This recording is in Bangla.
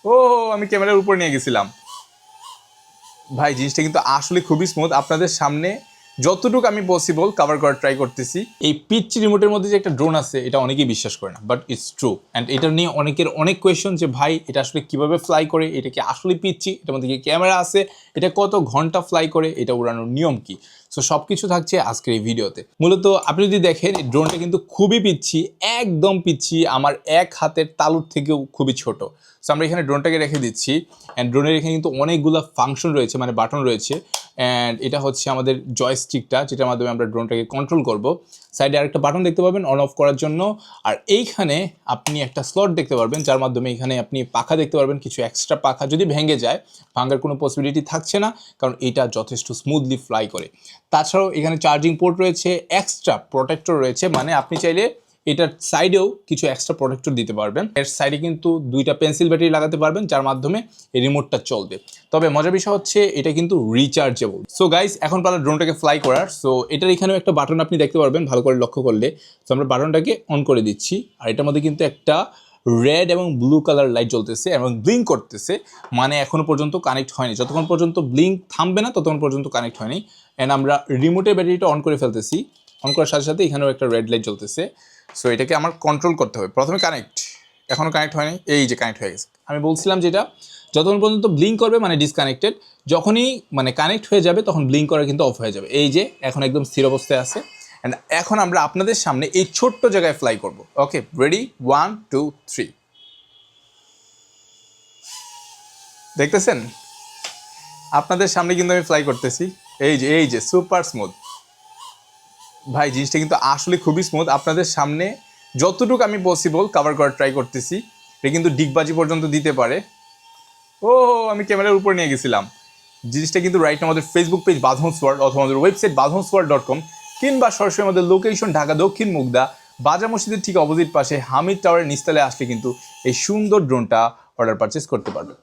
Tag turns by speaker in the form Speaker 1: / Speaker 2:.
Speaker 1: ও, আমি ক্যামেরার উপর নিয়ে গেছিলাম। ভাই জিনিসটা কিন্তু আসলে খুবই স্মুথ। আপনাদের সামনে যতটুকু আমি পসিবল কভার করার ট্রাই করতেছি। এই পিচ্চি রিমোটের মধ্যে যে একটা ড্রোন আছে এটা অনেকেই বিশ্বাস করে না, বাট ইটস ট্রু। অ্যান্ড এটা নিয়ে অনেকের অনেক কোয়েশ্চন যে ভাই এটা আসলে কিভাবে ফ্লাই করে, এটা কি আসলে পিচ্চি, এটার মধ্যে কি ক্যামেরা আছে, এটা কত ঘন্টা ফ্লাই করে, এটা উড়ানোর নিয়ম কি। সো সব কিছু থাকছে আজকের এই ভিডিওতে। মূলত আপনি যদি দেখেন এই ড্রোনটা কিন্তু খুবই পিচ্চি, একদম পিচ্চি, আমার এক হাতের তালুর থেকেও খুবই ছোট। সো আমরা এখানে ড্রোনটাকে রেখে দিচ্ছি। অ্যান্ড ড্রোনের এখানে কিন্তু অনেকগুলো ফাংশন রয়েছে, মানে বাটন রয়েছে। অ্যান্ড এটা হচ্ছে আমাদের জয়স্টিকটা, যেটার মাধ্যমে আমরা ড্রোনটাকে কন্ট্রোল করব। সাইডে আরেকটা বাটন দেখতে পাবেন অন অফ করার জন্য। আর এইখানে আপনি একটা স্লট দেখতে পারবেন, যার মাধ্যমে এখানে আপনি পাখা দেখতে পারবেন, কিছু এক্সট্রা পাখা। যদি ভেঙে যায়, ভাঙার কোনো পসিবিলিটি থাকছে না, কারণ এটা যথেষ্ট স্মুথলি ফ্লাই করে। তাছাড়াও এখানে চার্জিং পোর্ট রয়েছে, এক্সট্রা প্রোটেক্টর রয়েছে, মানে আপনি চাইলে এটার সাইডেও কিছু এক্সট্রা প্রোটেক্টর দিতে পারবেন। এর সাইডে কিন্তু দুইটা পেন্সিল ব্যাটারি লাগাতে পারবেন, যার মাধ্যমে এই রিমোটটা চলবে। তবে মজার বিষয় হচ্ছে এটা কিন্তু রিচার্জেবল। সো গাইস, এখন পালা ড্রোনটাকে ফ্লাই করার। সো এটার এখানেও একটা বাটন আপনি দেখতে পারবেন ভালো করে লক্ষ্য করলে। সো আমরা বাটনটাকে অন করে দিচ্ছি, আর এটার মধ্যে কিন্তু একটা রেড এবং ব্লু কালার লাইট জ্বলতেছে এবং ব্লিঙ্ক করতেছে, মানে এখনো পর্যন্ত কানেক্ট হয়নি। যতক্ষণ পর্যন্ত ব্লিঙ্ক থামবে না ততক্ষণ পর্যন্ত কানেক্ট হয়নি। অ্যান্ড আমরা রিমোটের ব্যাটারিটা অন করে ফেলতেছি। অন করার সাথে সাথে এখানেও একটা রেড লাইট জ্বলতেছে। সো এটাকে আমার কন্ট্রোল করতে হবে। প্রথমে কানেক্ট, এখনও কানেক্ট হয়নি, এই যে কানেক্ট হয়ে গেছে। আমি বলছিলাম যেটা যতক্ষণ পর্যন্ত ব্লিঙ্ক করবে মানে ডিসকানেক্টেড, যখনই মানে কানেক্ট হয়ে যাবে তখন ব্লিঙ্ক করা কিন্তু অফ হয়ে যাবে। এই যে এখন একদম স্থির অবস্থায় আছে। অ্যান্ড এখন আমরা আপনাদের সামনে এই ছোট্ট জায়গায় ফ্লাই করব। ওকে, রেডি, 1 2 3। দেখতেছেন আপনাদের সামনে কিন্তু আমি ফ্লাই করতেছি। এই যে সুপার স্মুথ। ভাই জিনিসটা কিন্তু আসলে খুবই স্মুথ। আপনাদের সামনে যতটুকু আমি পসিবল কভার করার ট্রাই করতেছি। এটা কিন্তু ডিগবাজি পর্যন্ত দিতে পারে। ও, আমি ক্যামেরার উপর নিয়ে গেছিলাম। জিনিসটা কিন্তু রাইট আমাদের ফেসবুক পেজ বাদহংস ওয়ার্ল্ড, অথবা আমাদের ওয়েবসাইট baadhansworld.com, কিংবা সরাসরি আমাদের লোকেশন ঢাকা দক্ষিণ মুগদা বাজার মসজিদের ঠিক অপোজিট পাশে হামিদ টাওয়ারের নিচতলায় আসলে কিন্তু এই সুন্দর ড্রোনটা অর্ডার পারচেস করতে পারবে।